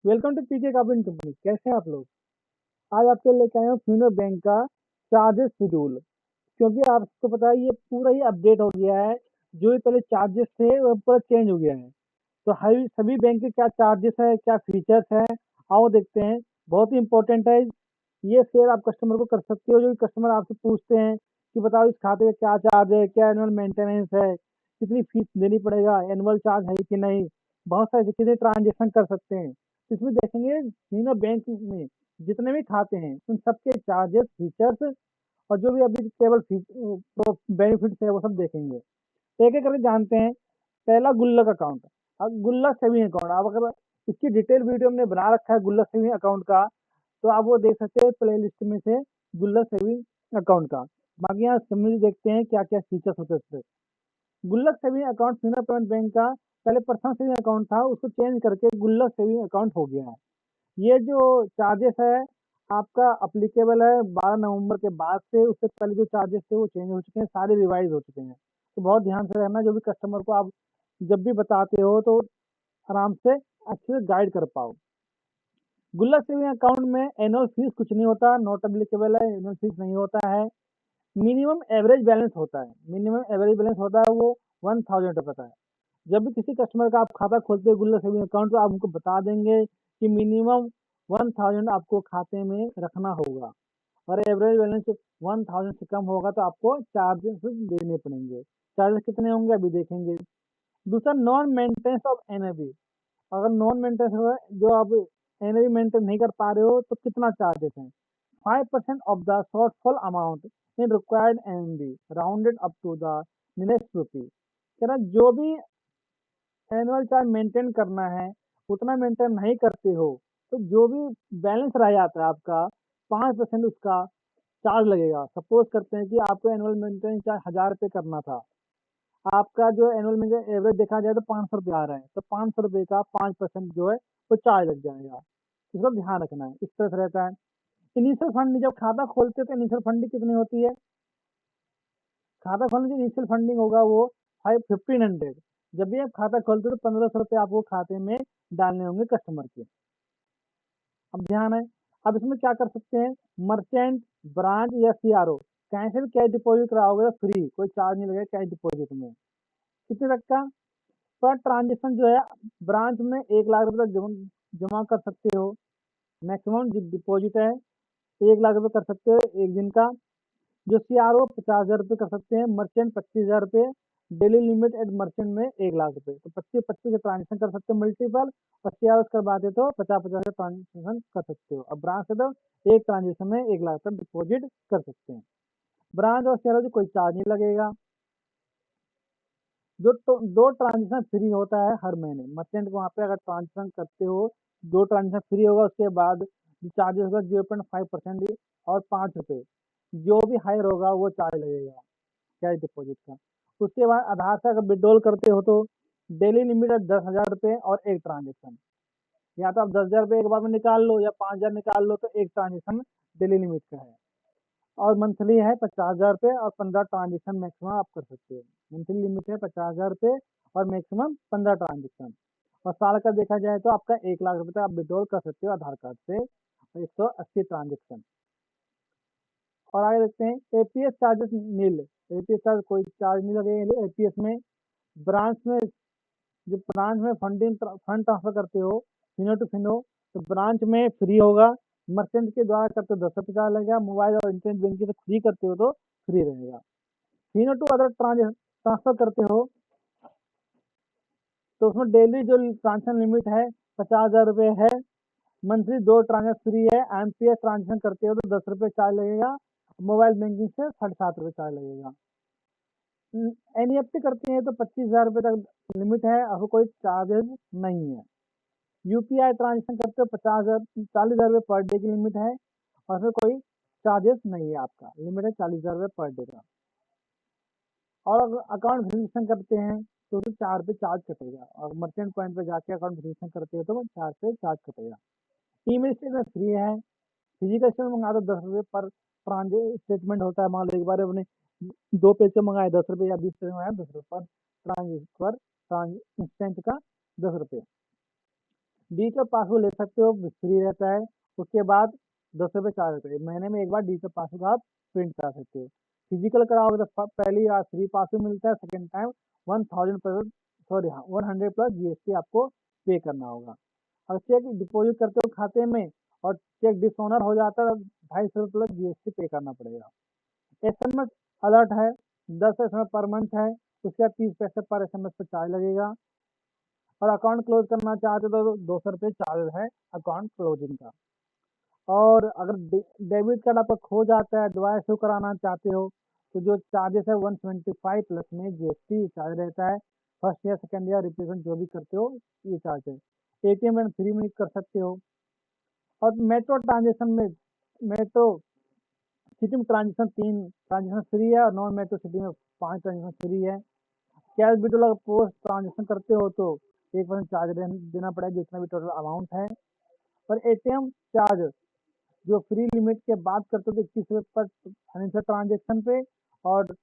Welcome to PK carbon company. कैसे हैं आप लोग? आज आपके लिए लेके आए हूँ फिनो बैंक का चार्जेस शेड्यूल। क्योंकि आपको पता है ये पूरा ही अपडेट हो गया है। जो भी पहले चार्जेस थे वो पूरा चेंज हो गया है। तो हर सभी बैंक के क्या चार्जेस है, क्या फीचर्स है, आओ देखते हैं। बहुत ही इंपॉर्टेंट है। ये शेयर आप कस्टमर को कर सकते हो। जो भी कस्टमर आपसे पूछते हैं कि बताओ इस खाते का क्या चार्ज है, क्या एनुअल मेंटेनेंस है, कितनी फीस देनी पड़ेगा, एनुअल चार्ज है कि नहीं, बहुत सारे कितने ट्रांजेक्शन कर सकते हैं। इसमें देखेंगे तीनों बैंक में जितने भी खाते हैं उन सबके चार्जेस, फीचर्स और जो भी अभी केवल बेनिफिट्स है वो सब देखेंगे। एक एक करके जानते हैं। पहला गुल्लक अकाउंट। अब गुल्लक सेविंग अकाउंट, आप अगर इसकी डिटेल वीडियो हमने बना रखा है गुल्लक सेविंग अकाउंट का, तो आप वो देख सकते हैं प्ले लिस्ट में से गुल्लक सेविंग अकाउंट का। बाकी यहाँ समझ देखते हैं क्या क्या फीचर्स होते हैं इससे। गुल्लक saving account Fino payment bank का पहले पर्सनल सेविंग अकाउंट था, उसको चेंज करके गुल्लक सेविंग अकाउंट हो गया है। ये जो चार्जेस है आपका अप्लीकेबल है 12 नवंबर के बाद से। उससे पहले जो चार्जेस थे वो चेंज हो चुके हैं, सारे रिवाइज हो चुके हैं। तो बहुत ध्यान से रहना, जो भी कस्टमर को आप जब भी बताते हो तो आराम से अच्छे से गाइड कर पाओ। गुल्लक सेविंग अकाउंट में एनुअल फीस कुछ नहीं होता, नॉट अप्लीकेबल है, एनुअल फीस नहीं होता है। मिनिमम एवरेज बैलेंस होता है। मिनिमम एवरेज बैलेंस होता है वो 1000 रुपये का है। जब भी किसी कस्टमर का आप खाता खोलते हैं गुल्लक सेविंग अकाउंट, तो आप उनको बता देंगे कि मिनिमम 1000 आपको खाते में रखना होगा और एवरेज बैलेंस 1000 से कम होगा तो आपको चार्जेस देने पड़ेंगे। चार्जेस कितने होंगे अभी देखेंगे। दूसरा, नॉन मेंटेनेंस ऑफ एनएबी। अगर नॉन मेंटेनेंस जो आप एनएबी मेंटेन नहीं कर पा रहे हो तो कितना चार्जेस है। 5% of the shortfall amount in required NAB rounded up to the nearest rupee. कह रहा जो भी एनुअल चार्ज मेंटेन करना है उतना मेंटेन नहीं करते हो तो जो भी बैलेंस रह जाता है आपका 5% उसका चार्ज लगेगा। सपोज करते हैं कि आपको एनुअल मेंटेन चार्ज 1000 रुपये करना था, आपका जो एनुअल मेंटेन एवरेज देखा जाए तो 500 रुपये आ रहा है, तो 500 रुपये का 5% जो है वो चार्ज लग जाएगा। इसको ध्यान रखना है, इस तरह से रहता है। इनिशियल फंड जब खाता खोलते हैं तो इनिशियल फंडिंग कितनी होती है। खाता खोलने की इनिशियल फंडिंग होगा वो 1500। जब भी आप खाता खोलते हो तो 1500 रुपये आपको खाते में डालने होंगे कस्टमर के। अब ध्यान है। अब इसमें क्या कर सकते हैं, मर्चेंट, ब्रांच या सीआरओ कहीं से भी कैश डिपॉजिट कराओगे तो फ्री, कोई चार्ज नहीं लगेगा कैश डिपॉजिट में। कितने तक का पर ट्रांजेक्शन जो है, ब्रांच में 1 लाख रुपए तक जमा कर सकते हो। मैक्सिमम डिपॉजिट है 1 लाख रुपए कर सकते हो एक दिन का। जो सीआरओ 50,000 रुपये कर सकते हैं, मर्चेंट 25,000 रुपये। डेली लिमिट एट मर्चेंट में 1 लाख रुपए, तो 25-25 के ट्रांजेक्शन कर सकते हो मल्टीपल। और सीआरओ करवाते तो 50-50 के ट्रांजेक्शन कर सकते हो। अब ब्रांच से तो एक ट्रांजेक्शन में 1 लाख तक डिपॉजिट कर सकते हैं। ब्रांच और सीआरओ से कोई चार्ज नहीं लगेगा। दो ट्रांजेक्शन फ्री होता है हर महीने। मर्चेंट को वहाँ पे अगर ट्रांजेक्शन करते हो 2 ट्रांजेक्शन फ्री होगा, उसके बाद चार्जेस होगा 0.5% और 5 रुपये। जो भी हायर होगा वो चार्ज लगेगा कैश डिपॉजिट का। उसके बाद आधार से अगर विड्रॉल करते हो तो डेली लिमिट है 10,000 रुपये और एक ट्रांजेक्शन। या तो आप 10,000 रुपये एक बार में निकाल लो या 5,000 निकाल लो, तो एक ट्रांजेक्शन डेली लिमिट का है। और मंथली है 50,000 रुपये और 15 ट्रांजेक्शन मैक्सिमम आप कर सकते हो। मंथली लिमिट है 50,000 रुपये और मैक्सिमम 15 ट्रांजेक्शन। और साल का देखा जाए तो आपका 1 लाख रुपये तक आप विड्रॉल कर सकते हो आधार कार्ड से, 180 ट्रांजेक्शन। और आगे देखते हैं एपीएस चार्जेस नील। एपीएस चार्ज कोई चार्ज नहीं लगेगा एपीएस में। ब्रांच में जब ब्रांच में फंड ट्रांसफर करते हो फिनो टू फिनो तो ब्रांच में फ्री होगा। मर्चेंट के द्वारा करते हो 10 रुपये चार्ज लगेगा। मोबाइल और इंटरनेट बैंकिंग से फ्री करते हो तो फ्री रहेगा। फिनो टू अदर ट्रांसफर करते हो तो उसमें डेली जो ट्रांजेक्शन लिमिट है 50,000 रुपये है। मंथली 2 ट्रांजेक्शन फ्री है। एमपीएस ट्रांजेक्शन करते हो तो 10 रुपये चार्ज लगेगा। मोबाइल बैंकिंग से 7.5 रुपये चार्ज लगेगा। एनईएफटी करते हैं तो 25,000 रुपये तक लिमिट है और कोई चार्जेस नहीं है। यूपीआई ट्रांजेक्शन करते हो 40,000 रुपये पर डे की लिमिट है और फिर कोई चार्जेस नहीं है। आपका लिमिट है 40,000 रुपये पर डे का। और अगर अकाउंट वेरिफिकेशन करते हैं तो उसमें 4 रुपये चार्ज कटेगा। और मर्चेंट पॉइंट पे जाके अकाउंट वेरिफिकेशन करते हो तो वो 4 रुपये चार्ज कटेगा। ईमेल स्टेटमेंट फ्री है। फिजिकल स्टेटमेंट मंगा तो 10 रुपये पर स्टेटमेंट होता है। मान लो एक बार अपने 2 पेज से मंगाए 10 रुपये या 20 पेज मंगाए 10 रुपये पर इंस्टेंट का 10 रुपये। डिजिटल पासबुक ले सकते हो, फ्री रहता है। उसके बाद 200 रुपये चार्ज होते हैं। महीने में एक बार डिजिटल पासबुक आप प्रिंट करा सकते हो। फिजिकल कराओगे तो पहली बार फ्री पासबुक मिलता है, सेकेंड टाइम 1000 सॉरी हाँ 100 प्लस जीएसटी आपको पे करना होगा। और चेक डिपॉजिट करते हो खाते में और चेक डिसऑनर हो जाता है, 250 प्लस जीएसटी पे करना पड़ेगा। एसएमएस अलर्ट है, 10 एसएमएस पर मंथ है, उसके बाद 30 पैसे पर एसएमएस पे चार्ज लगेगा। और अकाउंट क्लोज करना चाहते हो तो 200 रुपये चार्ज है अकाउंट क्लोजिंग का। और अगर डेबिट कार्ड आपका खो जाता है, दोबारा इशू कराना चाहते हो तो जो चार्जेस है 175 प्लस में जीएसटी चार्ज रहता है। First year second year replacement जो भी करते हो ये चार्ज है। एटीएम एंड फ्री में कर सकते हो। और मेट्रो ट्रांजेक्शन में मेट्रो सिटी में ट्रांजेक्शन 3 ट्रांजेक्शन फ्री है और नॉन मेट्रो सिटी में 5 ट्रांजेक्शन फ्री है। कैश विड्रॉल अगर पोस्ट ट्रांजेक्शन करते हो तो 1% चार्ज देना पड़ेगा जितना भी टोटल अमाउंट है। और एटीएम चार्ज जो फ्री लिमिट के बात करते हो तो 21 रुपये पर फाइनेंशियल ट्रांजेक्शन पे और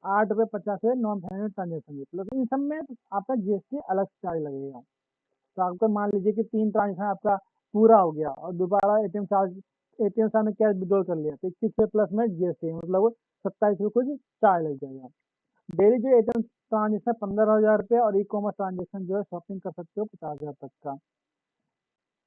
8 रुपये 50 है नॉन फाइनेंशियल ट्रांजेक्शन पे। प्लस इन सब में आपका जीएसटी अलग से चार्ज लगेगा। तो आपको मान लीजिए कि 3 ट्रांजेक्शन आपका पूरा हो गया और दोबारा एटीएम से आपने कैश विड्रॉल कर लिया तो 21 रुपये प्लस में जीएसटी मतलब 27 रुपये कुछ चार्ज लग जाएगा। डेली जो एटीएम ट्रांजेक्शन 15,000 रुपये और ई कॉमर्स ट्रांजेक्शन जो है शॉपिंग कर सकते हो 50,000 तक का।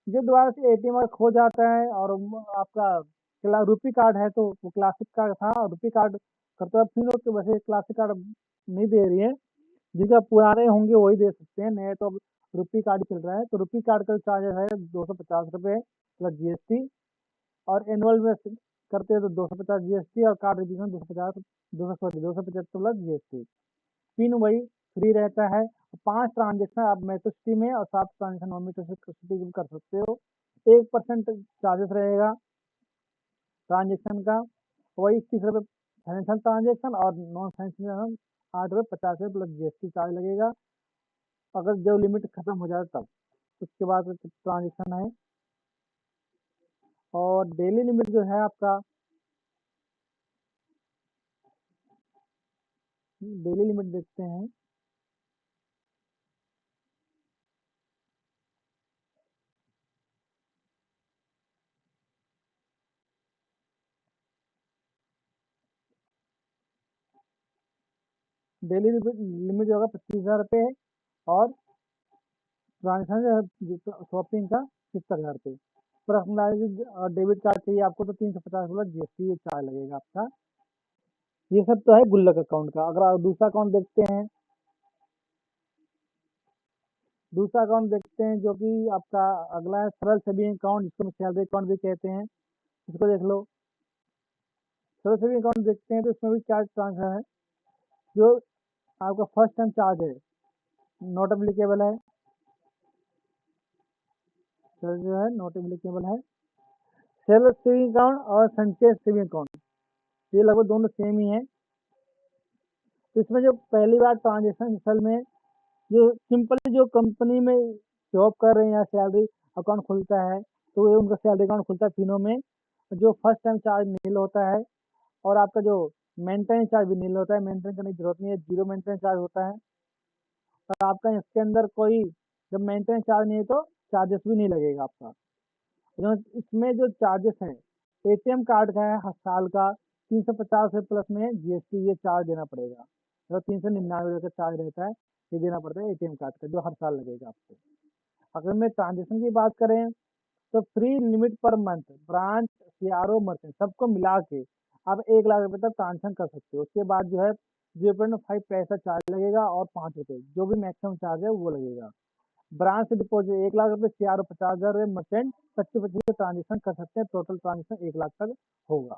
जो दोबारा से एटीएम अगर खो जाता है और आपका रुपी कार्ड है तो वो क्लासिक कार्ड था और रुपी कार्ड करते हो फिर लोग तो वैसे क्लासिक कार्ड अब नहीं दे रही है। जिनका पुराने होंगे वही दे सकते हैं, नए तो अब रुपी कार्ड चल रहा है। तो रुपी कार्ड का चार्जेस है 250 रुपये प्लस जीएसटी। और एनुअल में करते हैं तो 250 जीएसटी और card revision 250 275 plus GST. Pin वही फ्री रहता है। 5 ट्रांजेक्शन आप मेट्रो सिटी में और 7 ट्रांजेक्शन नॉन मेट्रो सिटी में कर सकते हो। 1% चार्जेस रहेगा ट्रांजेक्शन का। वही 21 रुपये फाइनेंशियल ट्रांजेक्शन और नॉन फाइनेंशियल 8 रुपये 50 प्लस जीएसटी चार्ज लगेगा। अगर जो लिमिट खत्म हो जाए तब उसके बाद ट्रांजेक्शन है। और डेली लिमिट जो है आपका डेली लिमिट देखते हैं। डेली लिमिट जो होगा 25,000 रुपये है और ट्रांजेक्शन शॉपिंग का 75,000 रुपये। पर्सनलाइज डेबिट कार्ड चाहिए आपको तो 350 प्लस जीएसटी ये चार्ज लगेगा आपका। ये सब तो है गुल्लक अकाउंट का। अगर आप दूसरा अकाउंट देखते हैं जो कि आपका अगला है सरल सेविंग अकाउंट जिसको सैलरी अकाउंट भी कहते हैं। इसको देख लो। सरल सेविंग अकाउंट देखते हैं तो इसमें भी क्या ट्रांसफर है। जो आपका फर्स्ट टाइम चार्ज है नॉट एप्लीकेबल है। सर जो है नॉट एप्लीकेबल है। सेल सेविंग अकाउंट और संचय सेविंग अकाउंट ये लगभग दोनों सेम ही है। तो इसमें जो पहली बार ट्रांजेक्शन असल में जो सिंपली जो कंपनी में जॉब कर रहे हैं या सैलरी अकाउंट खुलता है तो ये उनका सैलरी अकाउंट खुलता है फिनो में। जो फर्स्ट टाइम चार्ज नील होता है और आपका जो मेंटेनेंस चार्ज भी नील होता है। मेंटेन करने की जरूरत नहीं है, जीरो मेंटेनेंस चार्ज होता है। और आपका इसके अंदर कोई जब मेंटेनेंस चार्ज नहीं है तो चार्जेस भी नहीं लगेगा आपका। जो इसमें जो चार्जेस है एटीएम कार्ड का है हर साल का 350 प्लस में जीएसटी ये चार्ज देना पड़ेगा। मतलब 399 का चार्ज रहता है, ये देना पड़ता है एटीएम कार्ड का जो हर साल लगेगा आपको। अगर मैं ट्रांजेक्शन की बात करें तो free limit per month branch CRO merchant सबको मिला के आप 1 लाख रुपए तक ट्रांजेक्शन कर सकते हो। उसके बाद जो है 0.5 पैसा चार्ज लगेगा और 5 रुपए जो भी मैक्सिमम चार्ज है वो लगेगा। ब्रांच से डिपॉजिट 1 लाख रुपए, सीआरओ 50,000 मर्चेंट 25-25 ट्रांजेक्शन कर सकते हैं। टोटल ट्रांजेक्शन 1 लाख तक होगा।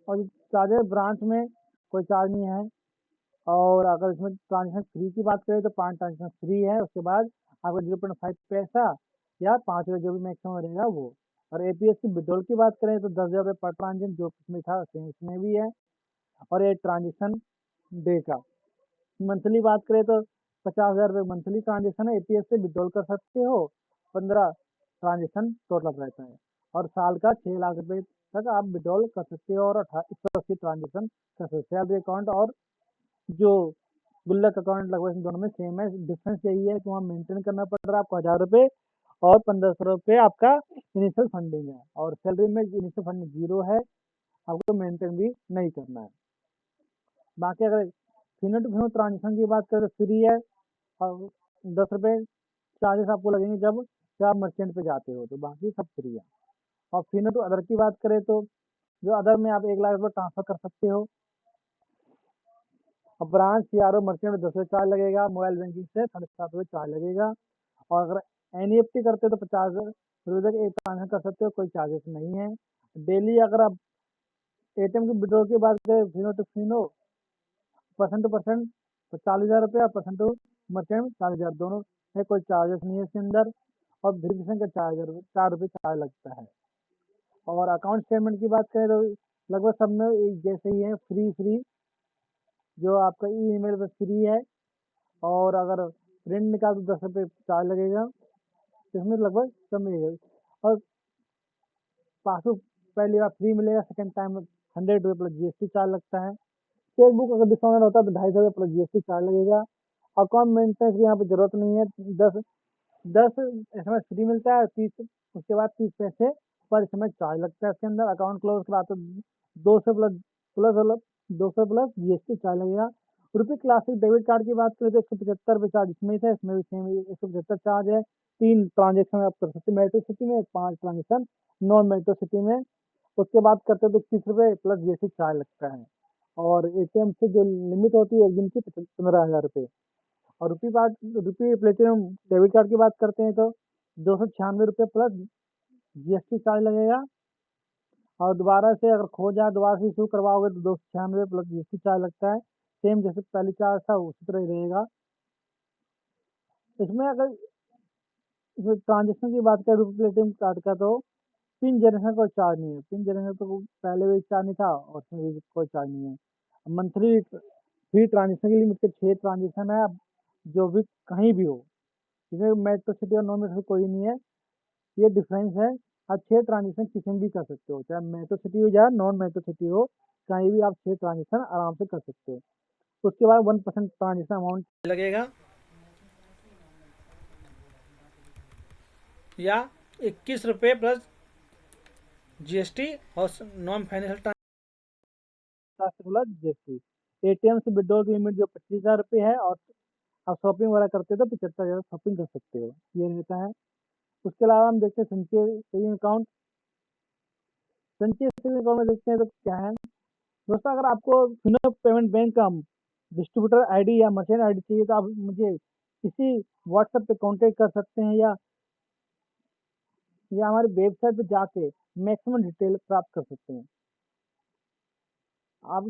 और चार्जेस ब्रांच में कोई चार्ज नहीं है। और अगर इसमें ट्रांजेक्शन फ्री की बात करें तो 5 ट्रांजेक्शन फ्री है। उसके बाद आपको 0.5 पैसा या 5 रुपये जो भी मैक्सिमम रहेगा वो। और एपीएस की विड्रॉल की बात करें तो 10,000 रुपये पर ट्रांजेक्शन जो इसमें था सेम इसमें भी है। और ये ट्रांजेक्शन डे का मंथली बात करें तो 50,000 रुपये मंथली ट्रांजेक्शन है। एपीएस से विड्रॉल कर सकते हो। 15 ट्रांजेक्शन टोटल रहता है। और साल का 6 लाख रुपए तक आप विड्रॉल कर सकते हो और 180 ट्रांजेक्शन कर सकते हो। सैलरी अकाउंट और जो गुल्लक अकाउंट लगभग इन दोनों में सेम है, डिफरेंस यही है कि वहाँ मेंटेन करना पड़ रहा है आपको 1000 रुपये और 1500 रुपये आपका इनिशियल फंडिंग है, और सैलरी में इनिशियल फंडिंग 0 है, आपको मेंटेन भी नहीं करना है। बाकी अगर फिनो टू फिनो ट्रांजेक्शन की बात करें तो फ्री है, और 10 रुपये चार्जेस आपको लगेंगे जब आप मर्चेंट पे जाते हो, तो बाकी सब फ्री है। और फिनो टू अदर की बात करें तो जो अदर में आप 1 लाख रुपये ट्रांसफर कर सकते हो, और ब्रांच सीआरओ मर्चेंट में 10 रुपये चार्ज लगेगा, मोबाइल बैंकिंग से 7.5 रुपये चार्ज लगेगा, और अगर एनईएफटी करते हो तो 50 रुपये तक एक ट्रांजेक्शन कर सकते हो, कोई चार्जेस नहीं है। डेली अगर आप एटीएम की विड्रॉल की बात करें Fino to Fino, percent to percent तो 40,000 रुपये, और परसेंट टू मर्चेंट 40,000, दोनों में कोई चार्जेस नहीं है इसके अंदर, और वेरिफिकेशन का 4 रुपये चार्ज लगता है। और अकाउंट स्टेटमेंट की बात करें तो लगभग सब में एक जैसे ही है, फ्री फ्री, जो आपका ईमेल पर फ्री है, और अगर प्रिंट निकाल तो 10 रुपये चार्ज लगेगा, इसमें लगभग सब में है। और पासबुक पहली बार फ्री मिलेगा, सेकंड टाइम 100 रुपये प्लस जीएसटी चार्ज लगता है। चेकबुक अगर डिस्काउंट होता है तो 250 रुपये प्लस जीएसटी चार्ज लगेगा। अकाउंट मेंटेनेंस की यहाँ पे जरूरत नहीं है, 10 10 SMS फ्री मिलता है, 30 उसके बाद 30 पैसे पर SMS चार्ज लगता है इसके अंदर। अकाउंट क्लोज करा तो 200 प्लस 200 प्लस जीएसटी चार्ज लगेगा। रुपी क्लासिक डेबिट कार्ड की बात करें तो 175 रुपये चार्ज इसमें था, इसमें भी सेम 175 चार्ज है। 3 ट्रांजेक्शन आप कर सकते हैं मेट्रो सिटी में, 5 ट्रांजेक्शन नॉन मेट्रो सिटी में। उसके बाद करते हो तो 31 रुपये प्लस जीएसटी चार्ज लगता है। और एटीएम से जो लिमिट होती है एक दिन की 15,000 रुपये। और रुपी प्लेटिनम डेबिट कार्ड की बात करते हैं तो 296 रुपये प्लस जीएसटी चार्ज लगेगा। और दोबारा से अगर खो जाए, दोबारा से इशू करवाओगे तो 296 प्लस जीएसटी चार्ज लगता है, सेम जैसे पहले चार्ज था उसी तरह ही रहेगा। इसमें अगर ट्रांजेक्शन की बात करें रुपी प्लेटिनम कार्ड का, तो पिन जनरेशन कोई चार्ज नहीं है, पिन जनरेशन तो पहले भी चार्ज नहीं था और उसमें भी कोई चार्ज नहीं है। मंथली फ्री ट्रांजेक्शन की लिमिट के 6 ट्रांजेक्शन है, अब जो भी कहीं भी हो, इसमें मेट्रो सिटी और नॉन मेट्रो कोई नहीं है, ये डिफरेंस है। आप 6 ट्रांजेक्शन किसी में भी कर सकते हो, चाहे मेट्रो सिटी हो या नॉन मेट्रो सिटी हो, कहीं भी आप 6 ट्रांजेक्शन आराम से कर सकते हो। उसके बाद 1% ट्रांजेक्शन अमाउंट लगेगा, या 21 रुपये प्लस जीएसटी और non financial plus GST. ATM से विड्रॉल की लिमिट जो 25,000 रुपये है, और आप शॉपिंग वगैरह करते हो तो 75,000 शॉपिंग कर सकते हो, ये रहता है। उसके अलावा हम देखते हैं संचय सेविंग अकाउंट। संचय सेविंग अकाउंट में देखते हैं तो क्या है दोस्तों, अगर आपको फिनो पेमेंट बैंक का डिस्ट्रीब्यूटर आईडी या मर्चेंट आईडी चाहिए तो आप मुझे इसी व्हाट्सएप पे कांटेक्ट कर सकते हैं, या हमारी वेबसाइट पे जाके मैक्सिमम डिटेल प्राप्त कर सकते हैं। आप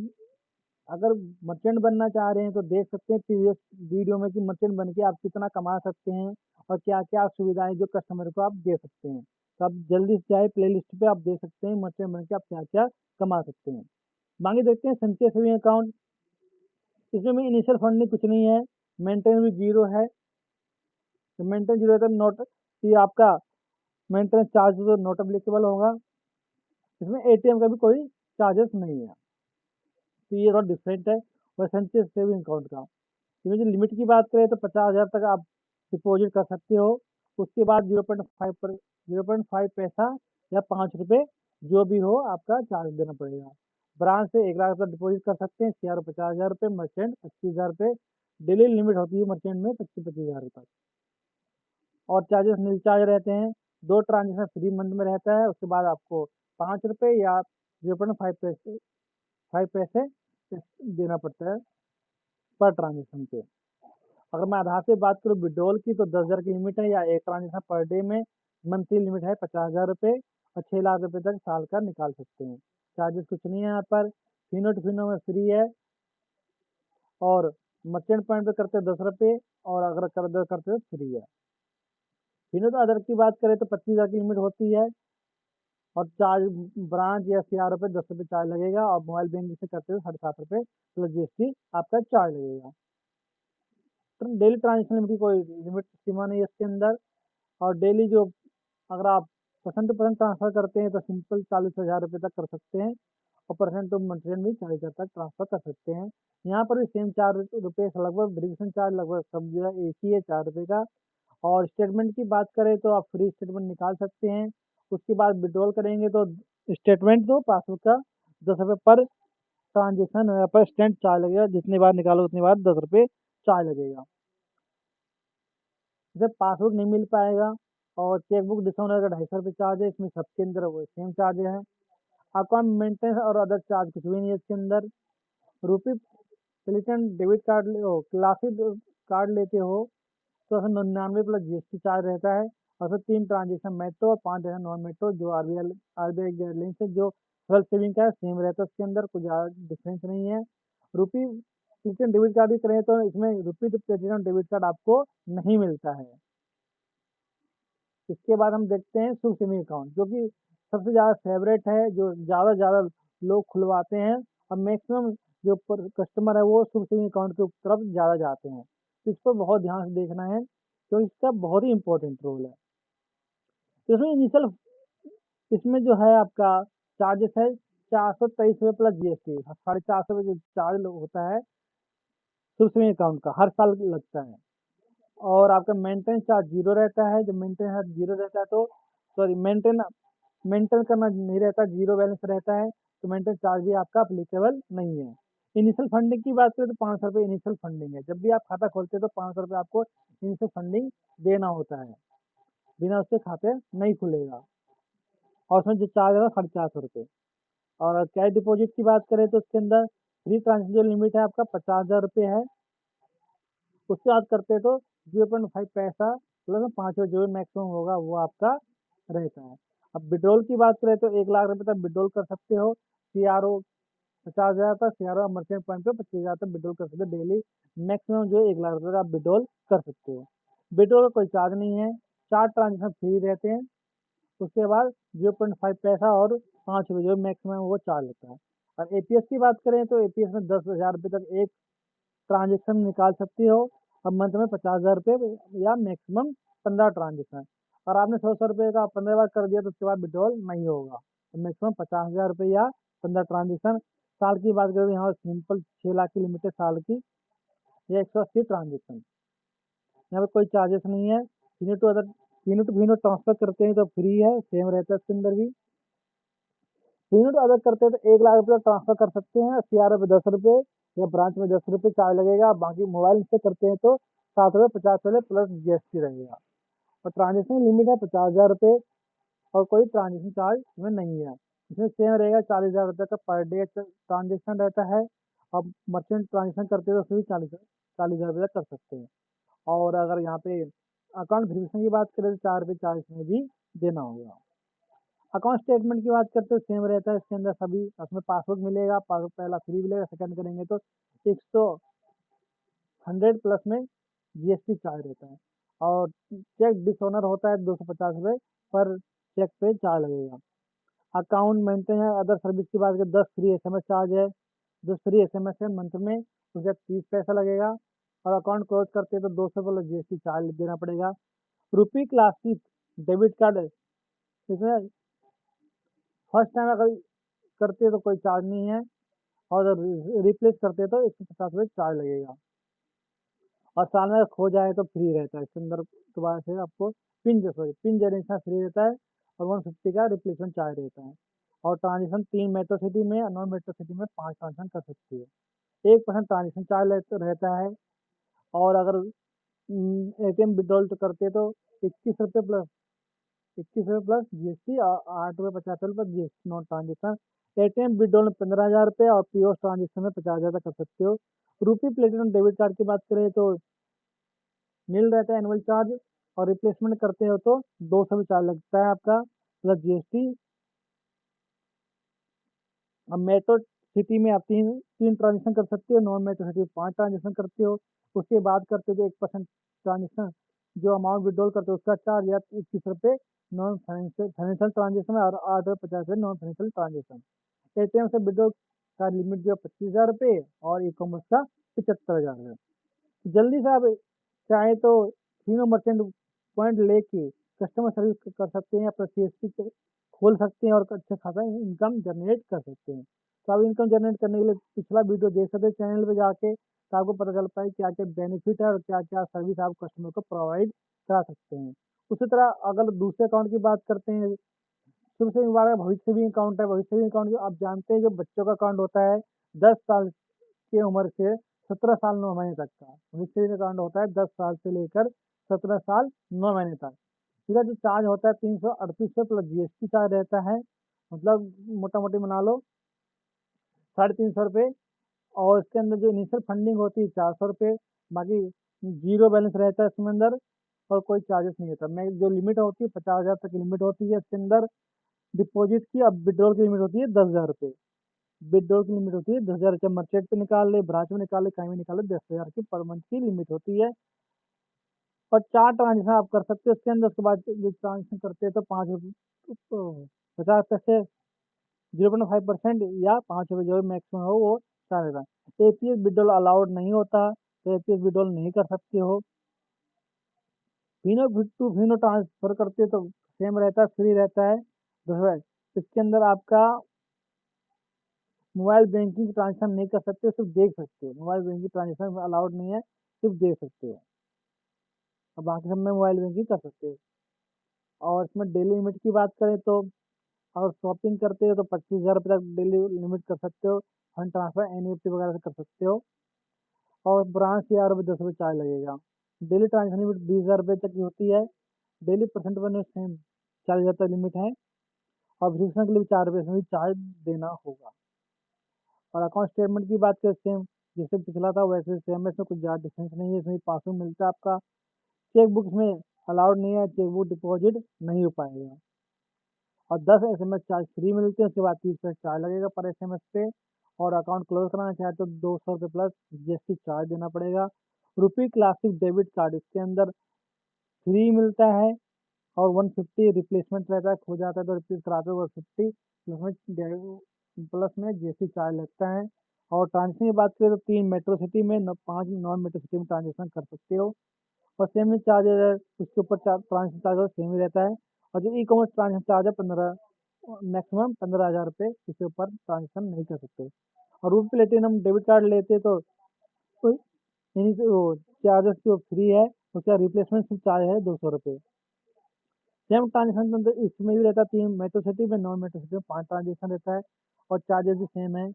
अगर मर्चेंट बनना चाह रहे हैं तो देख सकते हैं प्रीवियस वीडियो में कि मर्चेंट बन के आप कितना कमा सकते हैं, और क्या क्या सुविधाएं जो कस्टमर को आप दे सकते हैं। तो आप जल्दी से जाए प्ले लिस्ट पे, आप देख सकते हैं मर्चेंट बन के आप क्या क्या कमा सकते हैं। बाकी देखते हैं संचय सेविंग अकाउंट। इसमें भी इनिशियल फंडिंग कुछ नहीं है, मेंटेन भी 0 है। तो मेंटेन 0 है तो नोट कि आपका मेंटेनेंस चार्ज तो नोट अप्लीकेबल होगा। इसमें एटीएम का भी कोई चार्जेस नहीं है, तो ये थोड़ा डिफरेंट है। और संचय सेविंग अकाउंट का इसमें जो लिमिट की बात करें तो 50,000 तक आप डिपॉजिट कर सकते हो। उसके बाद 0.5 पैसा या 5 रुपये जो भी हो आपका चार्ज देना पड़ेगा। ब्रांच से 1 लाख तक डिपॉजिट कर सकते हैं, सीआरओ 50,000 रुपये, मर्चेंट 25,000 रुपये। डेली लिमिट होती है मर्चेंट में 25,000 तक। और चार्जेस नील चार्ज रहते हैं, 2 ट्रांजेक्शन फ्री मंथ में रहता है। उसके बाद आपको 5 रुपये या 0.5 पैसे देना पड़ता है पर ट्रांजेक्शन पे। अगर मैं आधार से बात करूँ विड्रॉल की तो 10,000 की लिमिट है, या एक ट्रांजेक्शन पर डे में मंथली लिमिट है 50,000 रुपये, और 6 लाख रुपये तक साल का निकाल सकते हैं। चार्जेस कुछ नहीं है यहाँ पर। फिनो टू फिनो में फ्री है, और मर्चेंट पॉइंट पे करते 10 रुपये, और अगर करते तो फ्री है। फिनो तो अदर की बात करें तो 25,000 की लिमिट होती है, और चार्ज ब्रांच या सीआरओ पे 10 रुपये चार्ज लगेगा, और मोबाइल बैंकिंग से करते हो 7.5 रुपये प्लस जीएसटी आपका चार्ज लगेगा। तो डेली ट्रांजेक्शन लिमिट की कोई लिमिट सीमा नहीं है इसके अंदर। और डेली जो अगर आप पसंद ट्रांसफर करते हैं तो सिंपल 40,000 रुपये तक कर सकते हैं, और परसेंट टू मर्चेंट भी 40,000 तक ट्रांसफर कर सकते हैं। यहाँ पर भी सेम 4 रुपये लगभग, वेरिफिकेशन चार्ज लगभग सब जगह एक ही है, 4 रुपये का। और स्टेटमेंट की बात करें तो आप फ्री स्टेटमेंट निकाल सकते हैं। उसके बाद विड्रॉल करेंगे तो स्टेटमेंट तो पासबुक का 10 रुपये पर ट्रांजेक्शन पर स्टैंड चार्ज लगेगा, जितनी बार निकालो उतनी बार 10 रुपये चार्ज लगेगा। जब पासबुक नहीं मिल पाएगा और चेकबुक डिस्काउंट का 250 रुपये चार्ज है, इसमें सबके अंदर वो सेम चार्ज है। अकाउंट मेंटेनेंस और अदर चार्ज कुछ भी नहीं है इसके अंदर। RuPay platinum debit card classic card लेते हो तो उसमें 99 प्लस जीएसटी चार्ज रहता है। और फिर 3 ट्रांजेक्शन मेट्रो और 5 ट्रांजेक्शन नॉन मेट्रो, जो आरबीआई गाइडलाइन से जो सरल सेविंग का है सेम रहता है, उसके अंदर कुछ ज़्यादा डिफरेंस नहीं है। रुपी प्लेटिनम डेबिट कार्ड भी करें तो इसमें रुपी प्लेटिनम डेबिट कार्ड आपको नहीं मिलता है। इसके बाद हम देखते हैं शुभ सेविंग अकाउंट, जो कि सबसे ज़्यादा फेवरेट है, जो ज़्यादा ज़्यादा लोग खुलवाते हैं और मैक्सिमम जो कस्टमर है वो शुभ सेविंग अकाउंट की तरफ ज़्यादा जाते हैं। तो इस पर बहुत ध्यान से देखना है, तो इसका बहुत ही इंपॉर्टेंट रोल है। तो इसमें इनिशियल इसमें जो है आपका चार्जेस है 423 रुपये प्लस जीएसटी, 450 रुपये जो चार्ज होता है शुभ सेविंग अकाउंट का, हर साल लगता है। और आपका मेंटेनेंस चार्ज जीरो रहता है। जब मेंटेनेंस चार्ज जीरो रहता है तो सॉरी मेंटेन करना नहीं रहता, जीरो बैलेंस रहता है, तो मेंटेनेंस चार्ज भी आपका अप्लीकेबल नहीं है। इनिशियल फंडिंग की बात करें तो 500 रुपये इनिशियल फंडिंग है। जब भी आप खाता खोलते हैं तो 500 रुपये आपको इनिशियल फंडिंग देना होता है, बिना उसके खाते नहीं खुलेगा। और उसमें जो चार्ज है 450 रुपये। और कैश डिपॉजिट की बात करें तो उसके अंदर फ्री ट्रांजेक्शन लिमिट है आपका 50,000 रुपये है। उसके बाद करते हैं तो 0.5 पैसा प्लस 5 जो मैक्सिमम होगा वो आपका रहता है। अब विड्रॉल की बात करें तो 1 लाख रुपये तक विड्रॉल कर सकते हो। सीआरओ 50,000 तक, सीआरओ मर्चेंट पॉइंट पे 25,000 तक विड्रॉल कर सकते हो डेली। मैक्सिमम जो है 1 लाख रुपये का आप विड्रॉल कर सकते हो। विड्रॉल का कोई चार्ज नहीं है, 4 ट्रांजेक्शन फ्री रहते हैं। उसके बाद 0.5 पैसा और 5 रुपये जो मैक्सिमम वो चार्ज लगता है। और एपीएस की बात करें तो एपीएस में 10,000 रुपये तक एक ट्रांजेक्शन निकाल सकती हो। अब मंथ में 50,000 रुपये या मैक्सिमम 15 ट्रांजेक्शन। और आपने 100 रुपये का 15 बार कर दिया तो उसके बाद विड्रॉल नहीं होगा। तो मैक्सिमम 50,000 रुपये या 15 ट्रांजेक्शन। साल की बात करें तो यहाँ सिंपल 6 लाख की लिमिट है साल की, या 180 ट्रांजेक्शन। यहाँ पे कोई चार्जेस नहीं है। फिनो ट्रांसफर करते हैं तो फ्री है, सेम रहता है इसके अंदर भी। फिनो अगर करते हैं तो 1 लाख रुपये ट्रांसफर कर सकते हैं, सीआरओ पे 10 रुपये या ब्रांच में 10 रुपये चार्ज लगेगा। बाकी मोबाइल से करते हैं तो 7 रुपये 50 रुपये प्लस जीएसटी रहेगा। और ट्रांजेक्शन लिमिट है 50,000 रुपये और कोई ट्रांजेक्शन चार्ज इसमें नहीं है। इसमें सेम रहेगा, 40,000 रुपये का पर डे ट्रांजेक्शन रहता है। अब मर्चेंट ट्रांजेक्शन करते हैं तो उसमें भी 40,000 रुपये तक कर सकते हैं। और अगर यहाँ पे अकाउंट वेरिफिकेशन की बात करें तो 4 रुपये चार्ज इसमें भी देना होगा। अकाउंट स्टेटमेंट की बात करते हैं सेम रहता है इसके अंदर सभी। उसमें पासबुक मिलेगा, पासबुक पहला फ्री मिलेगा, सेकंड करेंगे तो 100 प्लस में जीएसटी चार्ज रहता है। और चेक डिसऑनर होता है 250 रुपये पर चेक पे चार्ज लगेगा। अकाउंट मेंटेन अदर सर्विस की बात करें 10 फ्री एसएमएस चार्ज है, 10 फ्री एसएमएस है मंथ में, उसे 30 पैसा लगेगा। और अकाउंट क्लोज करते हैं तो 200 प्लस जीएसटी चार्ज देना पड़ेगा। रुपी क्लासिक डेबिट कार्ड इसमें फर्स्ट टाइम अगर करते हैं तो कोई चार्ज नहीं है, और रिप्लेस करते हैं तो 150 रुपये चार्ज लगेगा। और साल में खो जाए तो फ्री रहता है इसके अंदर। दोबारा से आपको पिन जनरेशन फ्री रहता है और 150 का रिप्लेसमेंट चार्ज रहता है। और ट्रांजेक्शन 3 मेट्रो सिटी में, नॉन मेट्रो सिटी में 5 ट्रांजेक्शन कर सकती है। 1% ट्रांजेक्शन चार्ज रहता है। और अगर एटीएम विड्रॉल तो करते हैं तो 21 रुपये प्लस 21 रुपये प्लस जीएसटी और 8 रुपये 50 रुपये plus GST non transaction. ATM withdrawal में 15,000 रुपये और पीओस ट्रांजेक्शन में 50,000 तक कर सकते हो। रुपी प्लेटिनम डेबिट कार्ड की बात करें तो नील रहता है एनुअल चार्ज, और रिप्लेसमेंट करते हो तो 200 भी चार्ज लगता है आपका प्लस जीएसटी। अब मेट्रो सिटी में आप तीन ट्रांजेक्शन कर सकते हो, नॉन मेट्रो सिटी में 5 ट्रांजेक्शन करते हो। उसके बाद करते हो तो 1% ट्रांजेक्शन जो अमाउंट विड्रॉल करते हो उसका चार्ज या 21 रुपये नॉन फाइनेंशियल ट्रांजेक्शन में, और 8 रुपये 50 रुपये नॉन फाइनेंशियल ट्रांजेक्शन। एटीएम से विड्रॉल का लिमिट जो है 25,000 रुपये और ई कॉमर्स का 75,000 है। जल्दी से आप चाहे तो तीनों मर्चेंट पॉइंट लेके कस्टमर सर्विस कर सकते हैं, अपना सीएसपी खोल सकते हैं और अच्छा खासा इनकम जनरेट कर सकते हैं। तो आप इनकम जनरेट करने के लिए पिछला वीडियो देख सकते हैं चैनल पे जाके, तो आपको पता चल पाए क्या क्या बेनिफिट है और क्या क्या सर्विस आप कस्टमर को प्रोवाइड करा सकते हैं। उसी तरह अगर दूसरे अकाउंट की बात करते हैं, शुरू से हमारा भविष्य सेविंग अकाउंट है। भविष्य सेविंग अकाउंट जो आप जानते हैं, जो बच्चों का अकाउंट होता है 10 साल की उम्र से 17 साल 9 महीने तक का भविष्य सेविंग अकाउंट होता है, 10 साल से लेकर 17 साल 9 महीने तक। इसका जो चार्ज होता है 338 प्लस जीएसटी चार्ज रहता है, मतलब मोटा मोटी बना लो 350 रुपये। और इसके अंदर जो इनिशियल फंडिंग होती है 400 रुपये, बाकी जीरो बैलेंस रहता है इसमें अंदर, और कोई चार्जेस नहीं होता। मैं जो लिमिट होती है 50,000 तक की लिमिट होती है इसके अंदर डिपॉजिट की। अब विड्रॉल की लिमिट होती है 10,000 रुपये। विड्रॉल की लिमिट होती है 10,000 रुपये, मर्चेंट पे निकाल ले, ब्रांच में निकाल ले, कहीं भी निकाल ले, 10,000 की पर मंथ की लिमिट होती है। और 4 ट्रांजेक्शन आप कर सकते हो इसके अंदर। उसके बाद जो ट्रांजेक्शन करते हैं तो 50 पैसे 0.5% या 5 रुपये जो मैक्सिमम हो वो चालेगा। एपीएस विड्रॉल अलाउड नहीं होता, तो एपीएस विड्रॉल नहीं कर सकते हो। फिनो टू फिनो ट्रांसफर करते तो सेम रहता है, फ्री रहता है। दूसरा, इसके अंदर आपका मोबाइल बैंकिंग ट्रांजेक्शन नहीं कर सकते, सिर्फ देख सकते हो। मोबाइल बैंकिंग ट्रांजेक्शन अलाउड नहीं है, सिर्फ देख सकते हो। और बाकी सब में मोबाइल बैंकिंग कर सकते हो। और इसमें डेली लिमिट की बात करें तो अगर शॉपिंग करते हो तो 25,000 रुपये तक डेली लिमिट कर सकते हो। फंड ट्रांसफर एनईएफटी वगैरह से कर सकते हो। और ब्रांच या रुपये 10 रुपये चार्ज लगेगा। डेली ट्रांजेक्शन लिमिट 20,000 रुपये तक की होती है। डेली परसेंट बने सेम 40,000 तक लिमिट है। और वेरिफिकेशन के लिए भी 4 रुपये इसमें भी चार्ज देना होगा। और अकाउंट स्टेटमेंट की बात करें सेम जैसे पिछला था वैसे सेम है, इसमें कुछ ज़्यादा डिफरेंस नहीं है। इसमें पासबुक मिलता है आपका। चेकबुक इसमें अलाउड नहीं है, चेकबुक डिपॉजिट नहीं हो पाएगा। और 10 SMS चार्ज फ्री मिलते हैं, उसके बाद 30 पैसे चार्ज लगेगा पर SMS पे। और अकाउंट क्लोज कराना चाहे तो 200 रुपये प्लस जीएसटी चार्ज देना पड़ेगा। रुपी क्लासिक डेबिट कार्ड इसके अंदर फ्री मिलता है। और 150 रिप्लेसमेंट रहता है, खो जाता है तो रिप्लेस कराते हो 150 प्लस में जीएसटी चार्ज लगता है। और ट्रांजेक्शन की बात करें तो 3 मेट्रो सिटी में 5 नॉन मेट्रो सिटी में ट्रांजेक्शन कर सकते हो। और सेम ही चार्जेज है, उसके ऊपर ट्रांजेक्शन चार्ज सेम ही रहता है। और जो ई कॉमर्स ट्रांजेक्शन चार्ज है मैक्सिमम 15,000 रुपये, इसके ऊपर ट्रांजेक्शन नहीं कर सकते। और रूपी प्लेटिनम डेबिट कार्ड लेते तो कोई यानी कि वो चार्जेस जो फ्री है, उसका रिप्लेसमेंट चार्ज है 200 रुपये। सेम ट्रांजेक्शन अंदर इसमें भी रहता है, 3 मेट्रो सिटी में 9 मेट्रो सिटी में 5 ट्रांजेक्शन रहता है। और चार्जेस भी सेम है।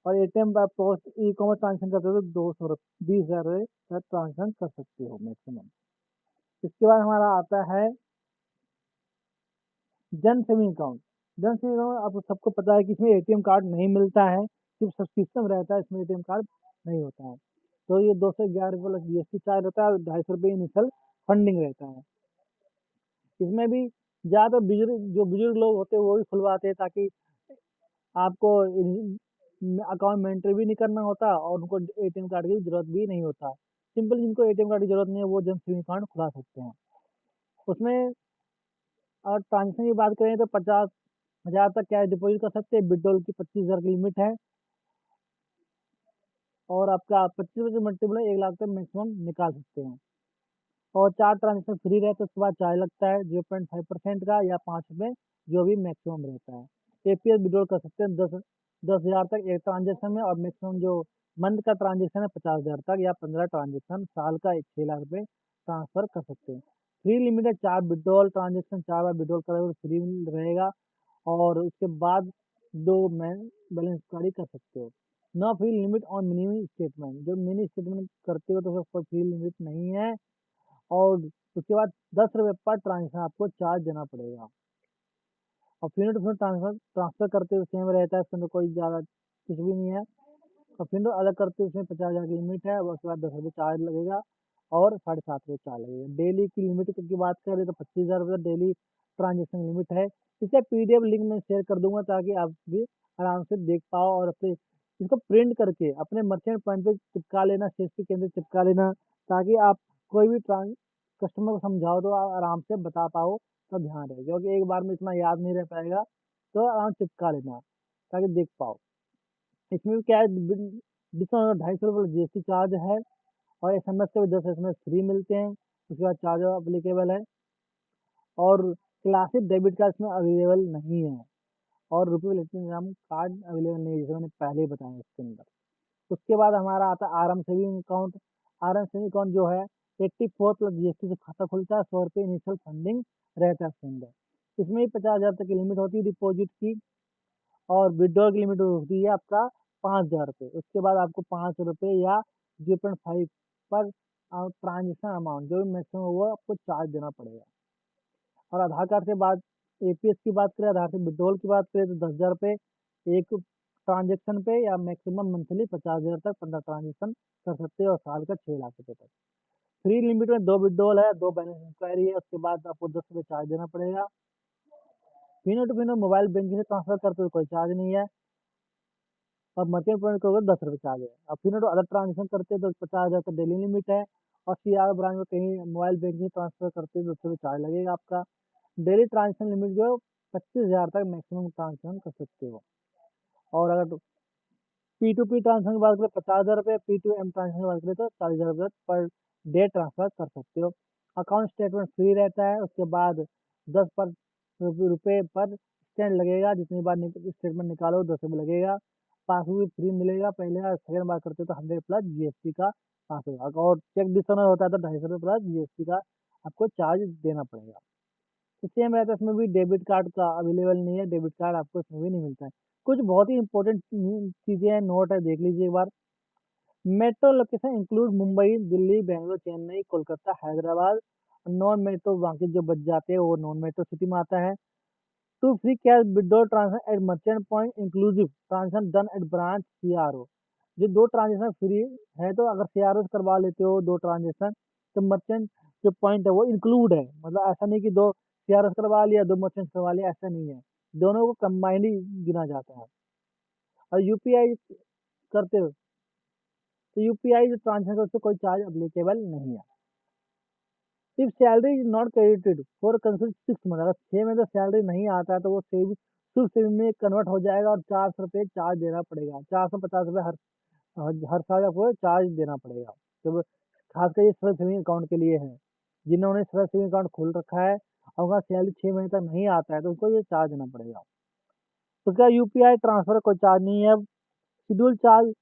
और एटीएम पर पोस्ट ई कॉमर्स ट्रांजेक्शन करते हो तो 20,000 रुपये का ट्रांजेक्शन कर सकते हो मैक्सिमम। इसके बाद हमारा आता है जन सेविंग अकाउंट। जन सेविंग अकाउंट आपको सबको पता है कि इसमें एटीएम कार्ड नहीं मिलता है, सिर्फ सब्सक्रिप्शन रहता है, इसमें एटीएम कार्ड नहीं होता है। तो ये 211 रुपये प्लस जीएसटी चार्ज रहता है और 250 रुपये इनिशियल फंडिंग रहता है। इसमें भी ज़्यादातर जो बुजुर्ग लोग होते हैं वो भी खुलवाते हैं, ताकि आपको अकाउंट में एंट्री भी नहीं करना होता और उनको एटीएम कार्ड की जरूरत भी नहीं होता। सिंपल जिनको एटीएम कार्ड की जरूरत नहीं है वो जन सेविंग अकाउंट खुला सकते हैं। उसमें और ट्रांजेक्शन की बात करें तो 50,000 तक कैश डिपॉजिट कर सकते हैं। विड्रॉल की 25,000 की लिमिट है। और आपका 25 से मल्टीप्लाई 1 लाख तक मैक्सिमम निकाल सकते हैं। और 4 ट्रांजेक्शन फ्री रहते हैं, उसके बाद चार्ज लगता है 0.5% का या 5 रुपये, जो भी मैक्सिमम रहता है। एपीएस विड्रॉल कर सकते हैं 10,000 तक एक ट्रांजेक्शन में। और मैक्सिमम जो मंथ का ट्रांजेक्शन है 50,000 तक, या 15 ट्रांजेक्शन साल का 6 लाख रुपये ट्रांसफर कर सकते हैं। फ्री लिमिटेड 4 विड्रॉल ट्रांजेक्शन, 4 बार विड्रॉल करोगे तो फ्री रहेगा। और उसके बाद 2 बैलेंस कार्ड कर सकते हो। No free limit on mini statement, जो मिनी स्टेटमेंट करते हो तो कोई फ्री लिमिट नहीं है। और उसके बाद 10 रुपये पर ट्रांजेक्शन आपको चार्ज देना पड़ेगा। और फिर टू फिर ट्रांसफर ट्रांसफर करते हुए सेम रहता है, इसमें तो कोई ज़्यादा कुछ भी नहीं है। और फिर तो अलग करते हुए उसमें 50,000 की लिमिट है, और उसके बाद 10 रुपये चार्ज लगेगा। और 7.5 रुपये चार्ज लगेगा। डेली की लिमिट की बात करें तो 25,000 रुपये डेली ट्रांजेक्शन लिमिट है। इसे पीडीएफ लिंक में शेयर कर दूंगा ताकि आप भी आराम से देख पाओ और अपने इसको प्रिंट करके अपने मर्चेंट पॉइंट पे चिपका लेना, सीएसपी के अंदर चिपका लेना, ताकि आप कोई भी कस्टमर को समझाओ तो आप आराम से बता पाओ, तो ध्यान रहे, क्योंकि एक बार में इतना याद नहीं रह पाएगा। तो आराम चिपका लेना ताकि देख पाओ। इसमें भी क्या है, डिस्काउंट 250 रुपये जीएसटी चार्ज है। और एसएमएस के भी 10 SMS फ्री मिलते हैं, उसके बाद चार्ज अप्लीकेबल है। और क्लासिक डेबिट कार्ड इसमें अवेलेबल नहीं है। और रुपये प्लेटिनम कार्ड अवेलेबल नहीं है, जैसे मैंने पहले ही बताया इसके अंदर। उसके बाद हमारा आता है RM saving account. RM saving account जो है 84 प्लस जीएसटी से खाता खुलता है, 100 रुपये इनिशियल फंडिंग रहता है इसके अंदर। इसमें ही 50,000 तक की लिमिट होती है डिपॉजिट की, और विड्रॉल की लिमिट होती है आपका 5,000 रुपये। उसके बाद आपको 500 रुपये या 0.5 पर ट्रांजेक्शन अमाउंट जो भी मैक्सिमम हुआ आपको चार्ज देना पड़ेगा। और आधार कार्ड के बाद एपीएस की बात करें, आधार से विड्रॉल की बात करें तो 10,000 रुपये एक ट्रांजेक्शन पे, या मैक्सिमम मंथली 50,000 तक 15 ट्रांजेक्शन कर सकते हैं, और साल का 6 लाख रुपये तक। फ्री लिमिट में 2 विड्रॉल है, 2 बैलेंस इंक्वायरी है, उसके बाद आपको 10 रुपये चार्ज देना पड़ेगा। Fino to Fino mobile banking से ट्रांसफर करते हो कोई चार्ज नहीं है, और मर्चेंट पॉइंट करोगे 10 रुपये चार्ज है। अब फिर अदर ट्रांजेक्शन करते हैं तो 50,000 का डेली लिमिट है, और सीआर ब्रांच में कहीं मोबाइल बैंकिंग ट्रांसफर करते हैं तो 10 रुपये चार्ज लगेगा आपका। डेली ट्रांजेक्शन लिमिट जो 25,000 तक मैक्सिमम ट्रांजेक्शन कर सकते हो। और अगर पी टू पी ट्रांजेक्शन की बात करें 50,000 रुपये, पी टू एम ट्रांजेक्शन की बात करें तो 40,000 रुपये पर डे ट्रांसफर कर सकते हो। अकाउंट स्टेटमेंट फ्री रहता है, उसके बाद 10 पर रुपये पर स्टैंड लगेगा, जितनी बार स्टेटमेंट निकालो 10 रुपये लगेगा। पासबुक भी फ्री मिलेगा पहले, और सेकेंड बार करते हो तो 100 प्लस जीएसटी का पास होगा, और चेक डिसऑनर होता है तो 250 रुपये प्लस जीएसटी का आपको चार्ज देना पड़ेगा। तो सेम रहता है, इसमें भी डेबिट कार्ड का अवेलेबल नहीं है, डेबिट कार्ड आपको इसमें भी नहीं मिलता है। कुछ बहुत ही इंपॉर्टेंट चीजें हैं, नोट है, देख लीजिए एक बार। Metro location include Mumbai, Delhi, Bangalore, Chennai, Kolkata, Hyderabad. Non metro बाकी जो बच जाते हैं वो नॉन मेट्रो सिटी में आता है। Two free cash withdrawal transaction at merchant point inclusive transaction done at branch CRO. जो 2 ट्रांजेक्शन फ्री है, तो अगर सीआरओ से करवा लेते हो 2 ट्रांजेक्शन, तो मर्चेंट जो पॉइंट है वो इंक्लूड है, मतलब ऐसा नहीं कि 2 सीआरओ से करवा लिया 2 मर्चेंट करवा लिया, ऐसा नहीं है। दोनों को कंबाइंड ही गिना जाता है। और यूपीआई करते हो तो यूपीआई जो ट्रांजेक्शन है उससे कोई चार्ज अप्लीकेबल नहीं है। If salary is not credited for consider 6 month, अगर 6 महीने तो सैलरी नहीं आता है तो वो सेविंग शुद्ध सेविंग में कन्वर्ट हो जाएगा, और 400 रुपये चार्ज देना पड़ेगा। 450 रुपये हर साल आपको चार्ज देना पड़ेगा। तो खासकर ये सरल सेविंग अकाउंट के लिए है, जिन्होंने सरल सेविंग अकाउंट खोल रखा है और उनका सैलरी 6 महीने तक नहीं आता है तो उनको ये चार्ज देना पड़ेगा। उसका यूपीआई ट्रांसफर कोई चार्ज नहीं है। शेड्यूल चार्ज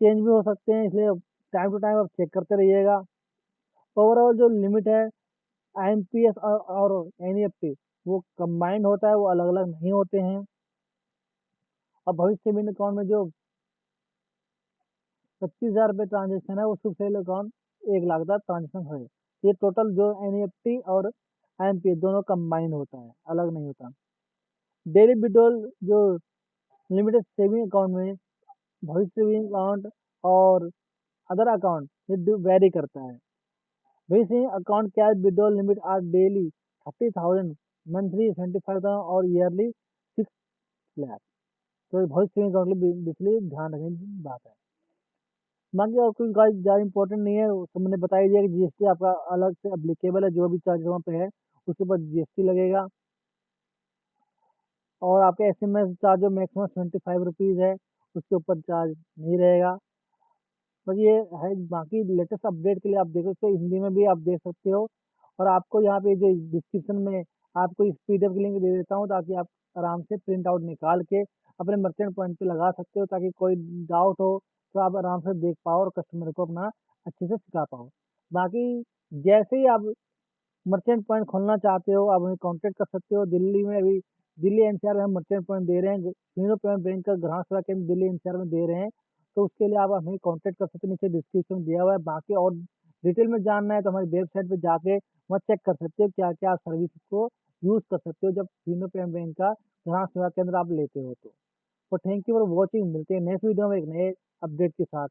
चेंज भी हो सकते हैं, इसलिए टाइम टू टाइम आप चेक करते रहिएगा। ओवरऑल जो लिमिट है आईएमपीएस और एनईएफटी वो कंबाइंड होता है, वो अलग अलग नहीं होते हैं। और भविष्य निधि अकाउंट में जो 25,000 रुपये ट्रांजेक्शन है वो शुभ सेल अकाउंट 1 लाख तक ट्रांजेक्शन है। ये टोटल जो एनईएफटी और आईएमपीएस दोनों कंबाइंड होता है, अलग नहीं होता। डेली विड्रॉल जो लिमिटेड सेविंग अकाउंट में भविष्य सेविंग अकाउंट और अदर अकाउंट ये वेरी करता है। Bhavishya account cash withdrawal limit are daily 30,000, monthly 75,000 और ईयरली 6 लाख। तो भविष्य सेविंग अकाउंट के लिए इसलिए ध्यान रखने की बात है। बाकी और कुछ गाइस ज़्यादा इंपॉर्टेंट नहीं है, वो सब मैंने बता ही दिया कि जीएसटी आपका अलग से एप्लीकेबल है, जो भी चार्ज वहाँ पे है उसके ऊपर जीएसटी लगेगा। और आपके एसएमएस चार्ज जो मैक्सिमम 25 रुपीज़ है उसके ऊपर चार्ज नहीं रहेगा। बस ये है, बाकी लेटेस्ट अपडेट के लिए आप देख सकते हो, हिंदी में भी आप देख सकते हो। और आपको यहाँ पे जो डिस्क्रिप्शन में आपको इस पीडीएफ की लिंक दे देता हूँ, ताकि आप आराम से प्रिंट आउट निकाल के अपने मर्चेंट पॉइंट पे लगा सकते हो, ताकि कोई डाउट हो तो आप आराम से देख पाओ और कस्टमर को अपना अच्छे से सिखा पाओ। बाकी जैसे ही आप मर्चेंट पॉइंट खोलना चाहते हो आप हमें कांटेक्ट कर सकते हो। दिल्ली में अभी दिल्ली एनसीआर में हम मर्चेंट पॉइंट दे रहे हैं, यूनियन पेमेंट बैंक का ग्राहक सेवा केंद्र दिल्ली एनसीआर में दे रहे हैं, तो उसके लिए आप हमें कांटेक्ट कर सकते हो, नीचे डिस्क्रिप्शन में दिया हुआ है। बाकी और डिटेल में जानना है तो हमारी वेबसाइट पे जाके वहाँ चेक कर सकते हो क्या क्या सर्विस को यूज़ कर सकते हो जब यूनियन पेमेंट बैंक का ग्राहक सेवा केंद्र आप लेते हो तो थैंक यू फॉर वॉचिंग। मिलते हैं नेक्स्ट वीडियो में एक नए अपडेट के साथ।